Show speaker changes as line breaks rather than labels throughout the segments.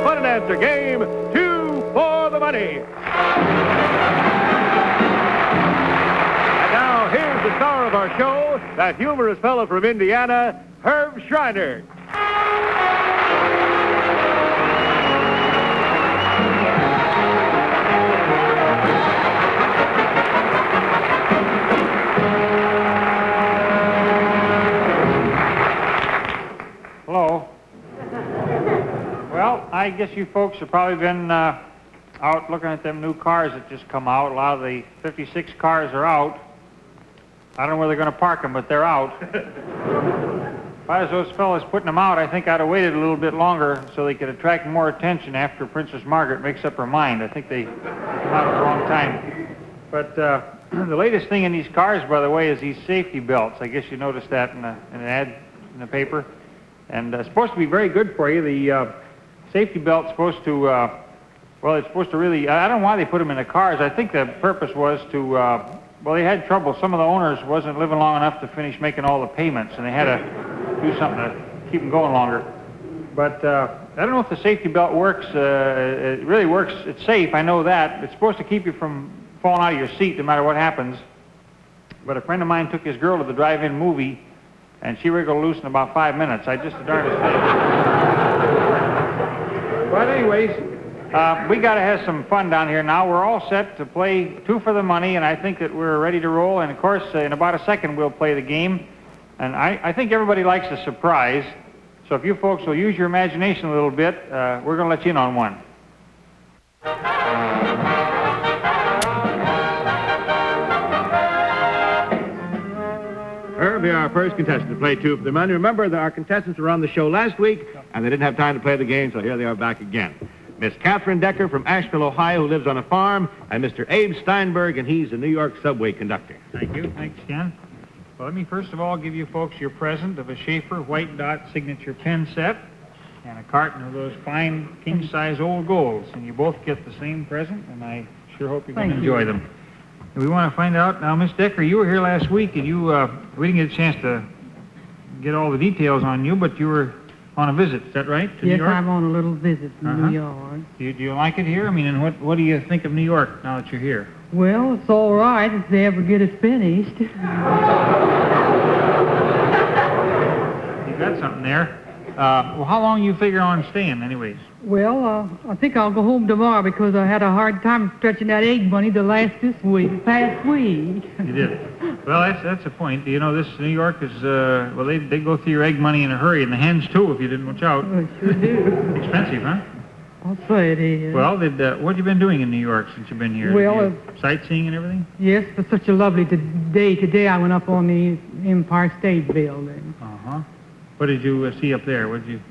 fun and answer game, 2 for the money. And now, here's the star of our show, that humorous fellow from Indiana, Herb Schreiner.
Hello. Well, I guess you folks have probably been out looking at them new cars that just come out. A lot of the 56 cars are out. I don't know where they're going to park them, but they're out. If I was those fellas putting them out, I think I'd have waited a little bit longer so they could attract more attention after Princess Margaret makes up her mind. I think they come out at the wrong time. But the latest thing in these cars, by the way, is these safety belts. I guess you noticed that in an ad in the paper. And it's supposed to be very good for you. The safety belt's supposed to, well, it's supposed to really, I don't know why they put them in the cars. I think the purpose was to, well, they had trouble. Some of the owners wasn't living long enough to finish making all the payments, and they had to do something to keep them going longer. But I don't know if the safety belt works. It really works. It's safe, I know that. It's supposed to keep you from falling out of your seat no matter what happens. But a friend of mine took his girl to the drive-in movie, and she wriggled loose in about 5 minutes. I just the darndest thing. But anyways, we got to have some fun down here now. We're all set to play 2 for the money, and I think that we're ready to roll. And, of course, in about a second, we'll play the game. And I think everybody likes a surprise. So if you folks will use your imagination a little bit, we're going to let you in on one.
Herb, you're our first contestant to play 2 for the money. Remember that our contestants were on the show last week, and they didn't have time to play the game, so here they are back again. Miss Catherine Decker from Asheville, Ohio, who lives on a farm, and Mr. Abe Steinberg, and he's a New York subway conductor.
Thank you. Thanks, Ken. Well, let me first of all give you folks your present of a Schaefer white dot signature pen set and a carton of those fine king-size old golds. And you both get the same present, and I sure hope you're going to enjoy them. And we want to find out, now, Miss Decker, you were here last week, and we didn't get a chance to get all the details on you, but you were on a visit, is that right, to New York?
Yes, I'm on a little visit to New York.
Do you like it here? I mean, and what do you think of New York now that you're here?
Well, it's all right if they ever get it finished.
You got something there. Well, how long you figure on staying, anyways?
Well, I think I'll go home tomorrow because I had a hard time stretching that egg money past week.
You did. Well, that's the point. You know, this New York is, well, they go through your egg money in a hurry, and the hens, too, if you didn't watch out.
Well, sure do.
Expensive, huh?
I'll say it is.
Well, what have you been doing in New York since you've been here?
Well,
sightseeing and everything?
Yes, for such a lovely day. Today I went up on the Empire State Building.
Uh-huh. What did you see up there? What did you...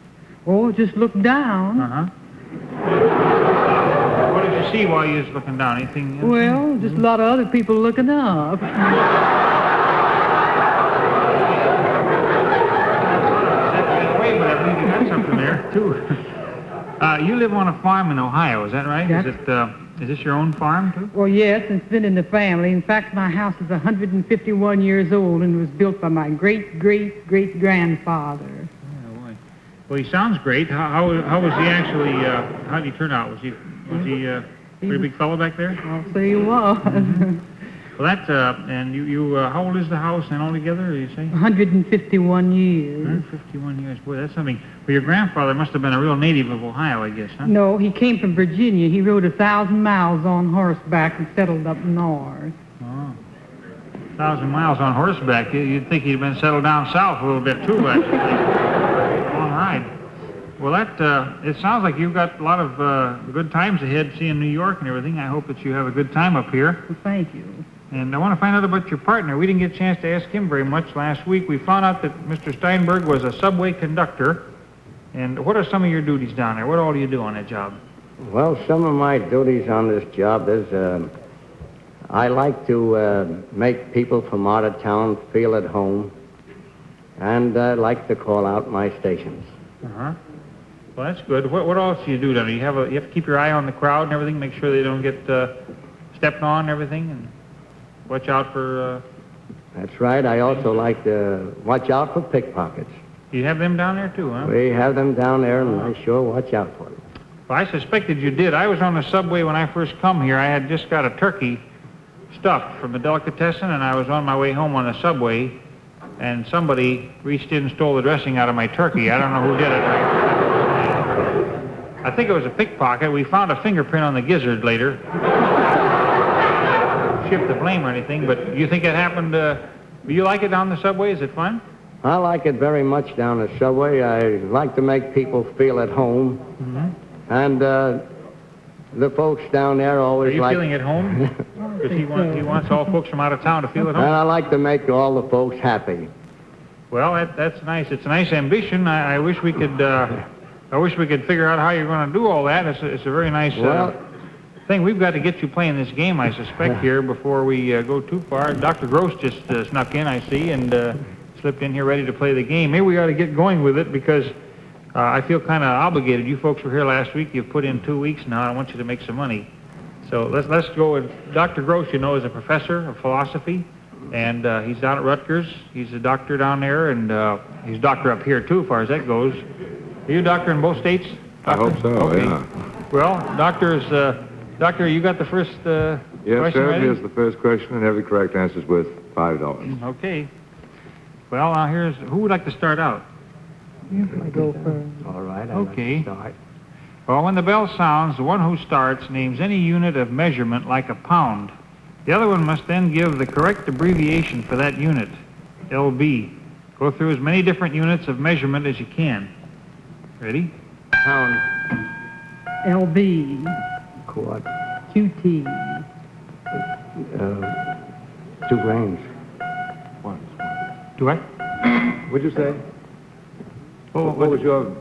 Oh, just look down.
Uh-huh. What did you see while you was looking down? Anything?
Well, just a lot of other people looking up.
You got something there, too. You live on a farm in Ohio, is that right?
Yes.
Is this your own farm, too?
Well, yes, it's been in the family. In fact, my house is 151 years old and was built by my great-great-great-grandfather.
Oh, boy. Well, he sounds great. How was he actually, how did he turn out? Was he a pretty big fellow back there?
I'll say he was.
Mm-hmm. Well, and you how old is the house and altogether, you say?
151 years.
151 years. Boy, that's something. Well, your grandfather must have been a real native of Ohio, I guess, huh?
No, he came from Virginia. He rode 1,000 miles on horseback and settled up north.
Oh. 1,000 miles on horseback. You'd think he'd been settled down south a little bit, too, actually. Long ride. Well, it sounds like you've got a lot of good times ahead seeing New York and everything. I hope that you have a good time up here.
Well, thank you.
And I want to find out about your partner. We didn't get a chance to ask him very much last week. We found out that Mr. Steinberg was a subway conductor. And what are some of your duties down there? What all do you do on that job?
Well, some of my duties on this job is I like to make people from out of town feel at home. And I like to call out my stations.
Uh-huh. Well, that's good. What else do you do down there? You have to keep your eye on the crowd and everything, make sure they don't get stepped on and everything, and watch out for...
That's right. I also like to watch out for pickpockets.
You have them down there, too, huh?
We have them down there, and I sure watch out for them.
Well, I suspected you did. I was on the subway when I first come here. I had just got a turkey stuffed from the delicatessen, and I was on my way home on the subway, and somebody reached in and stole the dressing out of my turkey. I don't know who did it. I think it was a pickpocket. We found a fingerprint on the gizzard later. Shift the blame or anything, but you think it happened, do you like it on the subway? Is it fun?
I like it very much down the subway. I like to make people feel at home.
Mm-hmm.
And the folks down there always
Are you
like...
feeling at home? Because he wants all folks from out of town to feel at home.
And I like to make all the folks happy.
Well, that's nice. It's a nice ambition. I wish we could. I wish we could figure out how you're going to do all that. It's a very nice thing. We've got to get you playing this game, I suspect, here before we go too far. Dr. Gross just snuck in, I see, and slipped in here ready to play the game. Maybe we ought to get going with it because I feel kind of obligated. You folks were here last week. You've put in 2 weeks now. I want you to make some money. So let's go with Dr. Gross. You know, is a professor of philosophy, and he's down at Rutgers. He's a doctor down there, and he's a doctor up here too, as far as that goes. Are you a doctor in both states? Doctor?
I hope so.
Okay.
Yeah.
Well, Doctor, you got the first
Yes,
question
sir.
ready?
Here's the first question, and every correct answer is worth $5.
Okay. Well, now who would like to start out?
I go first.
All right,
Okay.
start.
Well, when the bell sounds, the one who starts names any unit of measurement like a pound. The other one must then give the correct abbreviation for that unit, LB. Go through as many different units of measurement as you can. Ready?
Pound,
LB,
quart,
QT,
2 grains.
Do I?
What'd you say?
Oh,
What was your...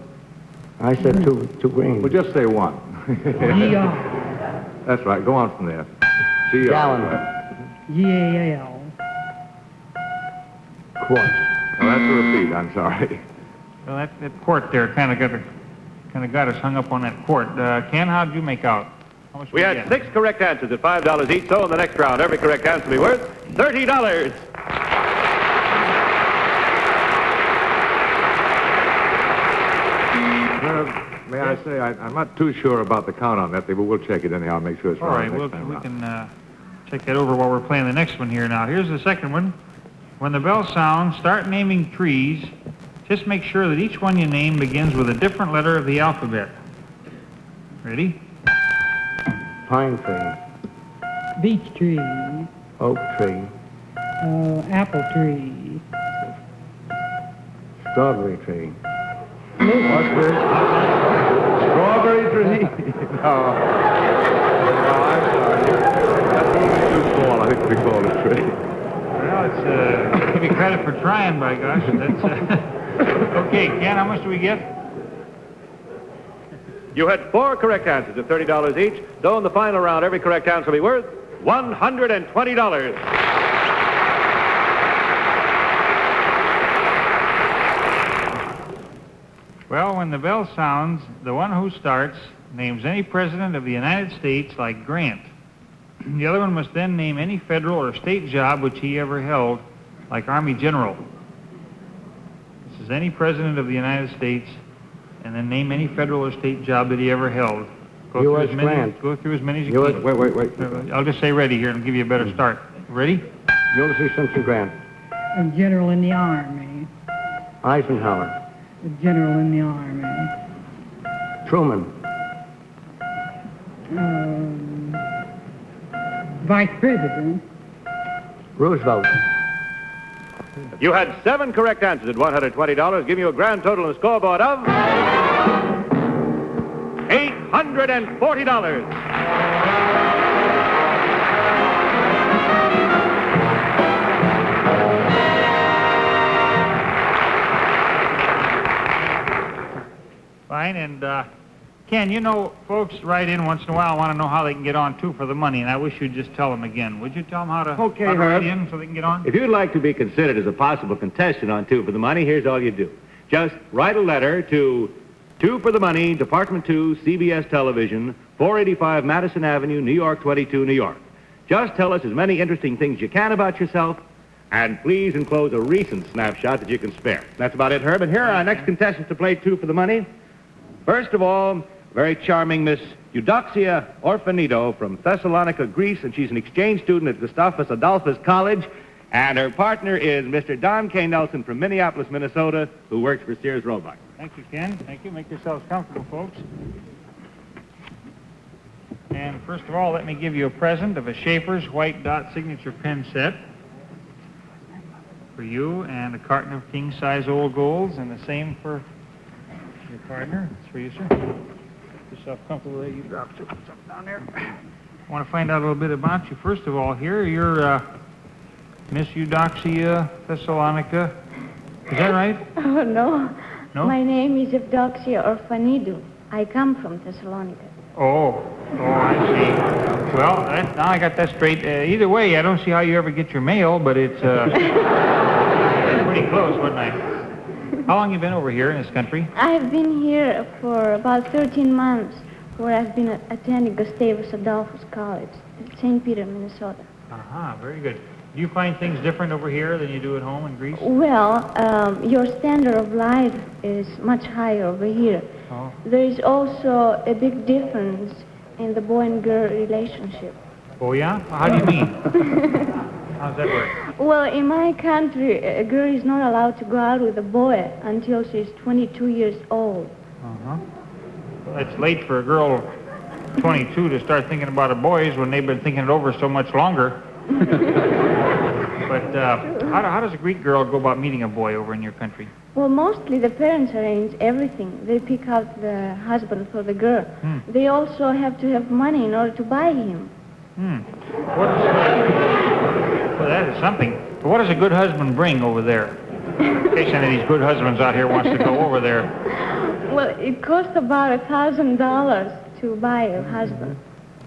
I said 2 grains.
Well, just say 1.
GR,
That's right. Go on from there. GR.
Gallon.
GAL,
Quart.
Now, that's a repeat. I'm sorry.
Well, that quart there kind of got us hung up on that quart. Ken, how did you make out? How much
We
did
had
get?
6 correct answers at $5 each, so in the next round, every correct answer will be worth $30.
May I say, I'm not too sure about the count on that thing, but we'll check it anyhow, make sure it's
All
right
right,
next time
we
around.
can check that over while we're playing the next one here now. Here's the second one. When the bell sounds, start naming trees. Just make sure that each one you name begins with a different letter of the alphabet. Ready?
Pine tree,
beech tree,
oak tree,
apple tree,
strawberry tree.
What's this? Strawberry tree? No, I'm sorry. That's a little too small, I think, to be called a tree.
Well, it's give you credit for trying, by gosh. That's okay. Ken, how much do we get?
You had 4 correct answers at $30 each, so in the final round, every correct answer will be worth $120.
Well, when the bell sounds, the one who starts names any president of the United States like Grant. The other one must then name any federal or state job which he ever held, like Army General. This is any president of the United States, and then name any federal or state job that he ever held. Go
U.S.
through as many,
Grant.
go through as many as you
U.S.
can.
Wait.
I'll just say ready here and give you a better start. Ready?
Ulysses Simpson Grant.
a general in the Army,
Eisenhower.
a general in the Army,
Truman.
Vice President,
Roosevelt.
You had 7 correct answers at $120, giving you a grand total on the scoreboard of $840.
Fine, and Ken, you know, folks write in once in a while want to know how they can get on, too, for the money, and I wish you'd just tell them again. Would you tell them how to,
Okay,
how to write
Herb.
in so they can get on?
If you'd like to be considered as a possible contestant on Two for the Money, here's all you do. Just write a letter to Two for the Money, Department 2, CBS Television, 485 Madison Avenue, New York 22, New York. Just tell us as many interesting things you can about yourself, and please enclose a recent snapshot that you can spare. That's about it, Herb. And here are our next contestants to play Two for the Money. First of all, very charming Miss Eudoxia Orfanito from Thessalonica, Greece, and she's an exchange student at Gustavus Adolphus College. And her partner is Mr. Don K. Nelson from Minneapolis, Minnesota, who works for Sears Roebuck.
Thank you, Ken. Thank you. Make yourselves comfortable, folks. And first of all, let me give you a present of a Schaefer's white dot signature pen set for you, and a carton of king-size old golds, and the same for your partner. It's for you, sir. Get yourself comfortable there. You drop something down there. I want to find out a little bit about you. First of all, here, you're Miss Eudoxia Thessalonica. Is that right?
Oh, no.
No?
My name is Eudoxia Orfanidou. I come from Thessalonica.
Oh, I see. Well, now I got that straight. Either way, I don't see how you ever get your mail, but it's pretty close, wasn't I? How long you been over here in this country?
I've been here for about 13 months, where I've been attending Gustavus Adolphus College in St. Peter, Minnesota.
Very good. Do you find things different over here than you do at home in Greece?
Well, your standard of life is much higher over here.
Oh.
There is also a big difference in the boy and girl relationship.
Oh, yeah? How do you mean? How does that work?
Well, in my country, a girl is not allowed to go out with a boy until she's 22 years old.
Well, it's late for a girl 22 to start thinking about her boys when they've been thinking it over so much longer. But how does a Greek girl go about meeting a boy over in your country?
Well, mostly the parents arrange everything. They pick out the husband for the girl. They also have to have money in order to buy him.
Well, that is something. But what does a good husband bring over there? In case any of these good husbands out here wants to go over there.
Well, it costs about $1,000 to buy a husband.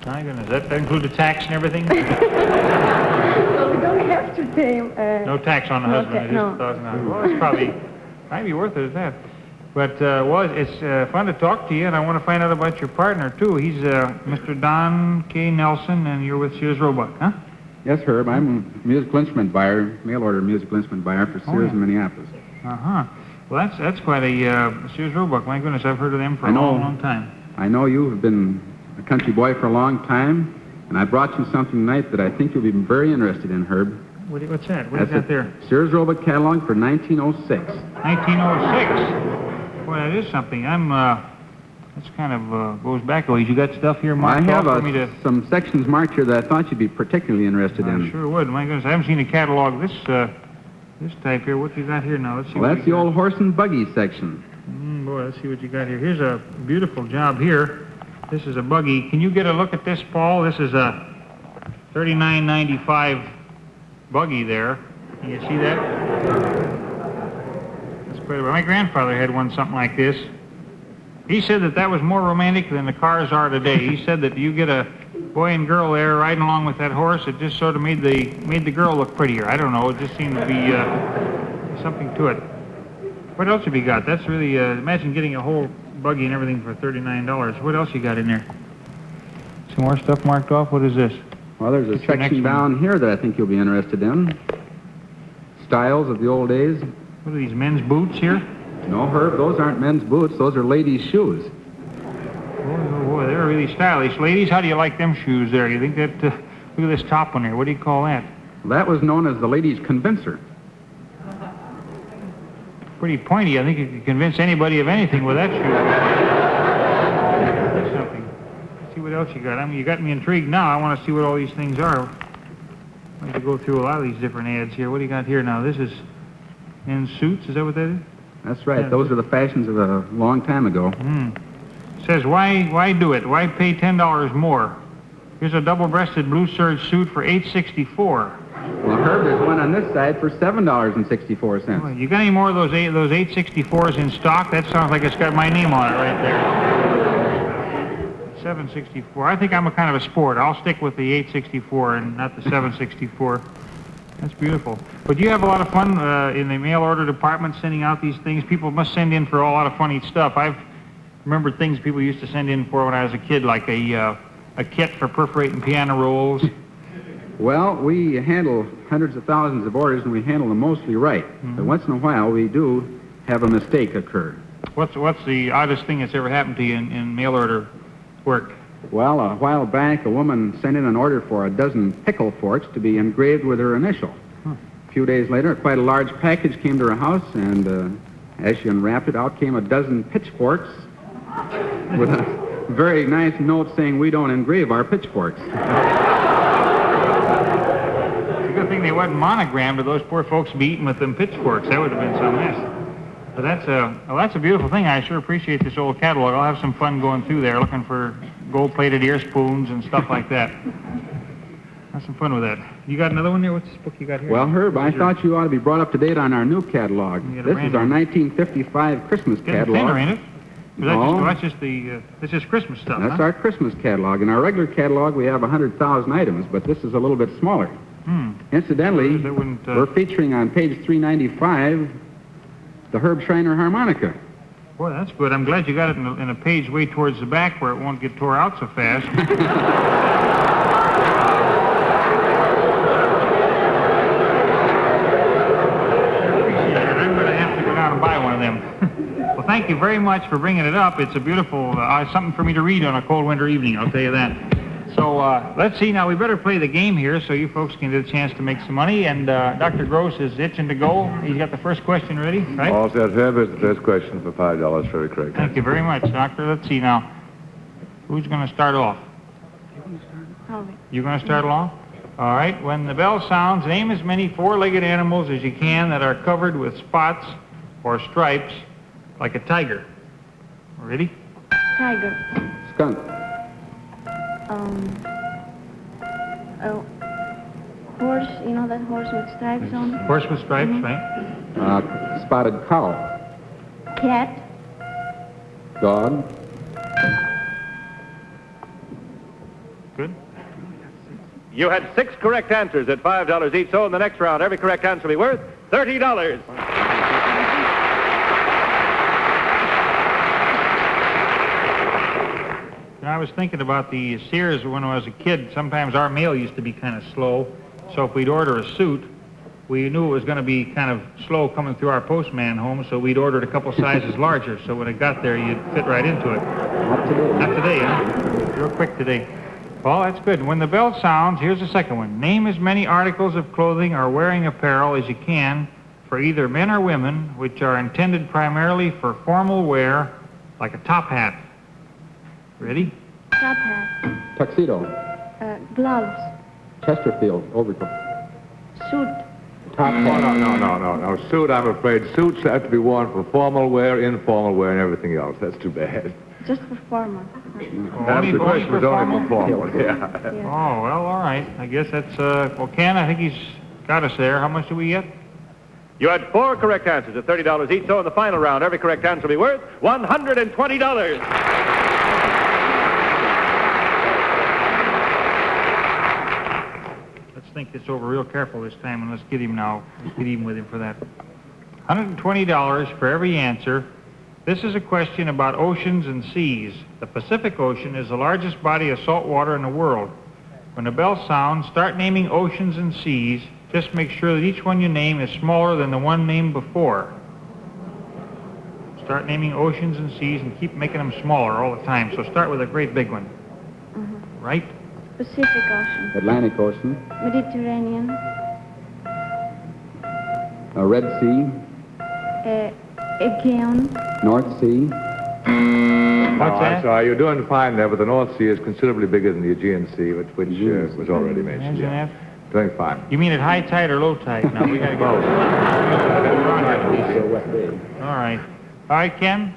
My goodness, that include the tax and everything?
Well, we don't have to pay.
No tax on the husband.
No.
It's just $1,000. Well, it's probably might be worth it at that. But it's fun to talk to you, and I want to find out about your partner too. He's Mr. Don K. Nelson, and you're with Sears Roebuck, huh?
Yes, Herb. I'm a musical instrument buyer, mail-order musical instrument buyer for Sears in Minneapolis.
Well, that's quite a Sears Roebuck. My goodness, I've heard of them for a long time.
I know you have been a country boy for a long time, and I brought you something tonight that I think you'll be very interested in, Herb.
What's that? What is that there?
Sears Roebuck catalog for 1906.
1906. Boy, that is something. That's kind of goes back a ways. You got stuff here marked
I have
off for me to...
some sections marked here that I thought you'd be particularly interested in.
I sure would. My goodness, I haven't seen a catalog this type here. What you got here now? Let's see.
Well, that's the old horse and buggy section.
Boy, let's see what you got here. Here's a beautiful job here. This is a buggy. Can you get a look at this, Paul? This is a $39.95 buggy there. Can you see that? That's quite a bit. My grandfather had one something like this. He said that was more romantic than the cars are today. He said that you get a boy and girl there riding along with that horse, it just sort of made the girl look prettier. I don't know. It just seemed to be something to it. What else have you got? That's really, imagine getting a whole buggy and everything for $39. What else you got in there? Some more stuff marked off? What is this?
Well, there's a section down here that I think you'll be interested in. Styles of the old days.
What are these, men's boots here?
No, Herb, those aren't men's boots. Those are ladies' shoes.
Boy, they're really stylish. Ladies, how do you like them shoes there? You think that, look at this top one here. What do you call that?
That was known as the ladies' convincer.
Pretty pointy. I think you could convince anybody of anything with that shoe. That's something. Let's see what else you got. I mean, you got me intrigued now. I want to see what all these things are. I have to go through a lot of these different ads here. What do you got here now? This is men's suits. Is that what that is?
That's right. Those are the fashions of a long time ago.
It says, why do it? Why pay $10 more? Here's a double-breasted blue serge suit for $8.64.
Well, Herb, there's one on this side for $7.64.
Well, you got any more of those 864s in stock? That sounds like it's got my name on it right there. $7.64. I think I'm a kind of a sport. I'll stick with the $8.64 and not the $7.64. That's beautiful. But you have a lot of fun in the mail order department sending out these things. People must send in for a lot of funny stuff. I've remembered things people used to send in for when I was a kid, like a kit for perforating piano rolls.
Well, we handle hundreds of thousands of orders, and we handle them mostly right. But once in a while, we do have a mistake occur.
What's the oddest thing that's ever happened to you in mail order work?
Well, a while back, a woman sent in an order for a dozen pickle forks to be engraved with her initial. A few days later, quite a large package came to her house, and as she unwrapped it, out came a dozen pitchforks with a very nice note saying, "We don't engrave our pitchforks."
It's a good thing they wasn't monogrammed, or those poor folks be eating with them pitchforks. That would have been some mess. But that's a beautiful thing. I sure appreciate this old catalog. I'll have some fun going through there, looking for gold-plated ear spoons and stuff like that. Have some fun with that. You got another one there? What's this book you got here?
Well, Herb, I thought you ought to be brought up to date on our new catalog.
You got a
This
brand
is our
new-
1955 Christmas
Getting
catalog.
thinner, ain't it?
No.
That's just Christmas stuff,
That's
huh?
our Christmas catalog. In our regular catalog, we have 100,000 items, but this is a little bit smaller. Incidentally,
That wouldn't,
we're featuring on page 395 the Herb Schreiner harmonica.
Boy, that's good. I'm glad you got it in a page way towards the back where it won't get tore out so fast. I'm going to have to go down and buy one of them. Well, thank you very much for bringing it up. It's a beautiful, something for me to read on a cold winter evening, I'll tell you that. So let's see. Now, we better play the game here so you folks can get a chance to make some money. And Dr. Gross is itching to go. He's got the first question ready, right?
All set, Herb. Here's the first question for $5 for the correct.
Thank you very much, Doctor. Let's see now. Who's going to start off? You're going to start off? All right. When the bell sounds, name as many four-legged animals as you can that are covered with spots or stripes like a tiger. Ready?
Tiger.
Skunk.
Horse, you know that horse with stripes on?
Horse with stripes, right?
Spotted cow.
Cat.
Dog.
Good.
You had 6 correct answers at $5 each, so in the next round, every correct answer will be worth $30.
I was thinking about the Sears when I was a kid. Sometimes our mail used to be kind of slow, so if we'd order a suit, we knew it was going to be kind of slow coming through our postman home, so we'd ordered a couple sizes larger, so when it got there, you'd fit right into it.
Not today.
Not today, huh? Real quick today. Well, that's good. When the bell sounds, here's the second one. Name as many articles of clothing or wearing apparel as you can for either men or women, which are intended primarily for formal wear, like a top hat. Ready?
Top hat.
Tuxedo.
Gloves.
Chesterfield. Overcoat.
Suit.
Top hat.
No. Suit, I'm afraid. Suits have to be worn for formal wear, informal wear, and everything else. That's too bad.
Just for formal.
Only
the question was only
formal?
for formal, yeah.
Yeah.
Oh, well, all right. I guess that's, well, Ken, I think he's got us there. How much do we get?
You had 4 correct answers at $30 each, so in the final round, every correct answer will be worth $120.
Let's think this over real careful this time, and let's get him now. Let's get even with him for that. $120 for every answer. This is a question about oceans and seas. The Pacific Ocean is the largest body of salt water in the world. When the bell sounds, start naming oceans and seas. Just make sure that each one you name is smaller than the one named before. Start naming oceans and seas and keep making them smaller all the time. So start with a great big one. Right?
Pacific Ocean.
Atlantic Ocean.
Mediterranean.
Red Sea.
Aegean.
North Sea.
What's
I'm
that?
sorry, you're doing fine there, but the North Sea is considerably bigger than the Aegean Sea, which was already mentioned.
Imagine
Yeah.
that.
Doing fine.
You mean at high tide or low tide? No, we gotta go. All right. All right, Ken?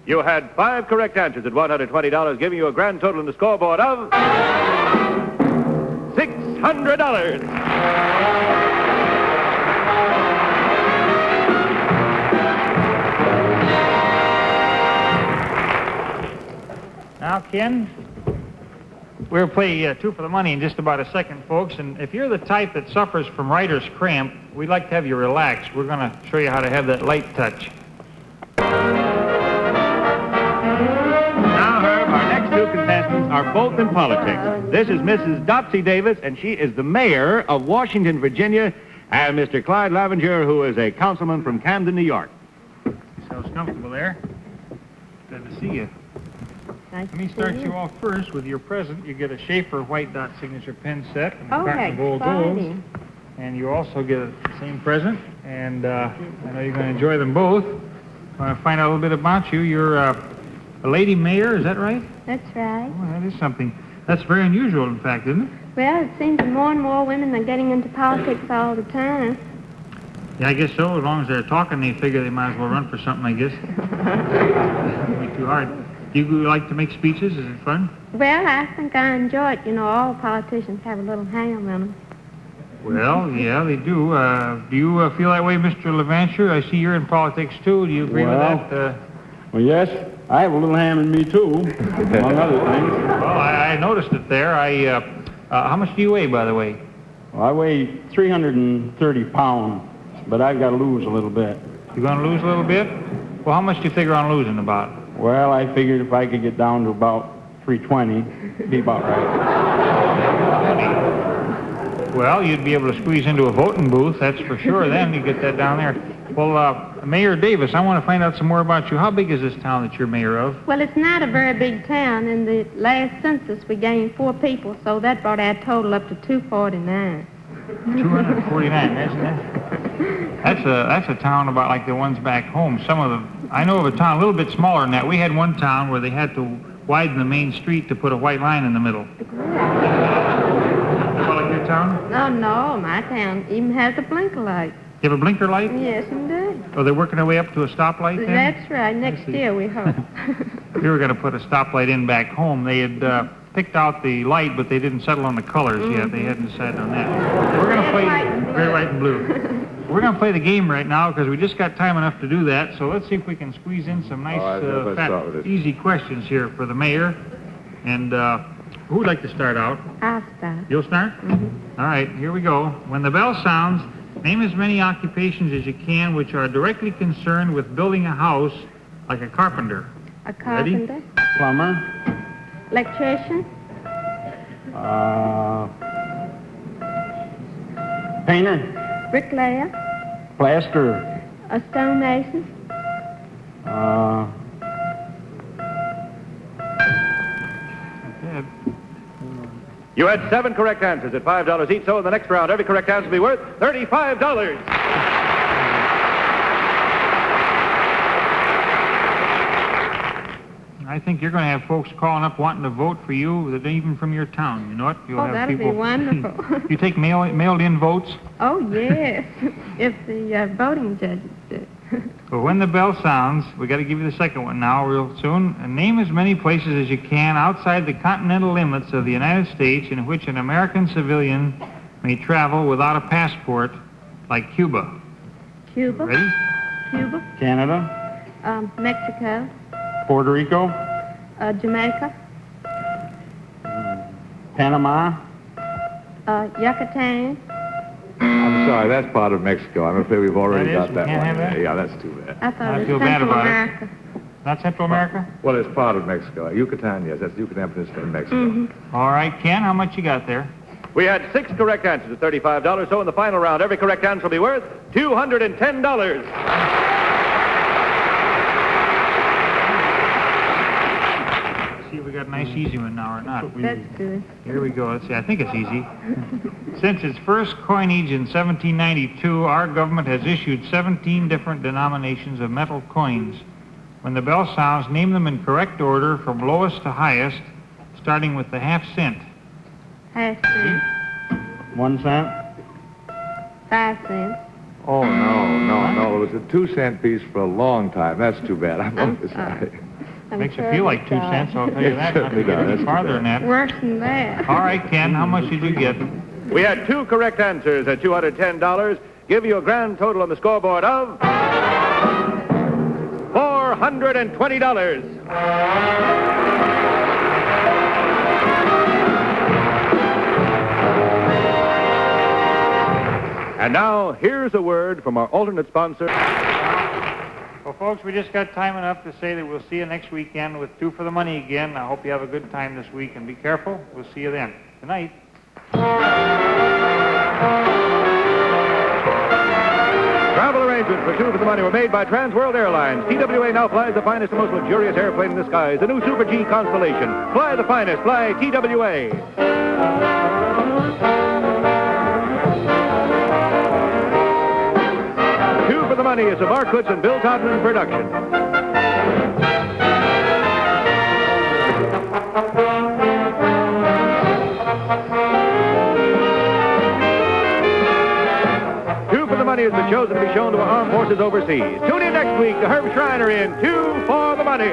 You had 5 correct answers at $120, giving you a grand total in the scoreboard of $600.
Now, Ken, we'll play 2 for the money in just about a second, folks. And if you're the type that suffers from writer's cramp, we'd like to have you relax. We're going to show you how to have that light touch.
Now, Herb, our next 2 contestants are both in politics. This is Mrs. Dotsy Davis, and she is the mayor of Washington, Virginia, and Mr. Clyde Lavenger, who is a councilman from Camden, New York.
Sounds comfortable there. Glad to see you.
Nice
Let me
to
start
see
you off first with your present. You get a Schaefer white dot signature pen set and a
Oh,
carton of old golds.
exciting.
And you also get the same present. And I know you're going to enjoy them both. I want to find out a little bit about you. You're a lady mayor, is that right?
That's right.
Oh, that is something. That's very unusual, in fact, isn't it?
Well, it seems that more and more women are getting into politics all the time.
Yeah, I guess so. As long as they're talking, they figure they might as well run for something, I guess. It'll be too hard. Do you like to make speeches? Is it fun?
Well, I think I enjoy it. You know, all politicians have a little ham in them.
Well, yeah, they do. Do you feel that way, Mr. Levanture? I see you're in politics, too. Do you agree with that?
Well, yes, I have a little ham in me, too, among other things.
Well, I noticed it there. How much do you weigh, by the way?
Well, I weigh 330 pounds, but I've got to lose a little bit.
You going to lose a little bit? Well, how much do you figure on losing about?
Well, I figured if I could get down to about 320, it'd be about right.
Well, you'd be able to squeeze into a voting booth, that's for sure. Then you get that down there. Well, Mayor Davis, I want to find out some more about you. How big is this town that you're mayor of?
Well, it's not a very big town. In the last census, we gained 4 people, so that brought our total up to 249.
249, isn't it? That's a town about like the ones back home. I know of a town a little bit smaller than that. We had one town where they had to widen the main street to put a white line in the middle. About like your town?
Oh, no, my town even has a blinker light.
You have a blinker light?
Yes, indeed.
Oh, they're working their way up to a stoplight then?
That's right. Next year, we hope.
We were going to put a stoplight in back home. They had picked out the light, but they didn't settle on the colors yet. They hadn't decided on that. We're going to play red, white, and blue. We're going to play the game right now because we just got time enough to do that. So let's see if we can squeeze in some nice, fat, easy questions here for the mayor. And who would like to start out?
I'll start.
You'll start? All right, here we go. When the bell sounds, name as many occupations as you can which are directly concerned with building a house, like a carpenter.
A carpenter.
Ready?
Plumber,
Electrician.
painter,
Bricklayer.
plasterer,
A stonemason.
Ed.
You had 7 correct answers at $5 each, so in the next round, every correct answer will be worth $35.
I think you're going to have folks calling up wanting to vote for you, that even from your town. You know what? You'll have
that'll be
people.
wonderful.
You take mailed-in votes?
Oh, yes, if the voting judges do.
Well, when the bell sounds, we got to give you the second one now, real soon. And name as many places as you can outside the continental limits of the United States in which an American civilian may travel without a passport, like Cuba.
Cuba.
Ready?
Cuba.
Canada,
Mexico.
Puerto Rico,
Jamaica.
Panama,
Yucatan.
I'm sorry, that's part of Mexico. I'm afraid we've already
That is?
got that
We can't
one.
have that?
Yeah, that's too bad.
I thought
I
it
feel
was
bad
Central
about it.
America.
Not Central America?
Well, it's part of Mexico. Yucatan, yes, that's Yucatan Peninsula in Mexico.
All right, Ken, how much you got there?
We had 6 correct answers at $35, so in the final round, every correct answer will be worth $210.
See if we got a nice easy one now or not.
That's good.
Here we go. Let's see. I think it's easy. Since its first coinage in 1792, our government has issued 17 different denominations of metal coins. When the bell sounds, name them in correct order from lowest to highest, starting with the half-cent.
Half cent.
1 cent.
5 cents.
Oh, no. It was a 2-cent piece for a long time. That's too bad. I'm
I'm
sorry.
Makes you feel like 2 cents, I'll tell you that. Not to
certainly
get
does.
any
That's
farther
too
than that.
Worse than that.
All right, Ken, how much did you get?
We had 2 correct answers at $210, give you a grand total on the scoreboard of $420. And now, here's a word from our alternate sponsor.
Well, folks, we just got time enough to say that we'll see you next weekend with 2 for the Money again. I hope you have a good time this week, and be careful. We'll see you then. Good night.
Travel arrangements for Two for the Money were made by Trans World Airlines. TWA now flies the finest and most luxurious airplane in the skies, the new Super G Constellation. Fly the finest, fly TWA. Two for the Money is a Mark Hoods and Bill Todman production. Two for the Money has been chosen to be shown to our armed forces overseas. Tune in next week to Herb Schreiner in Two for the Money.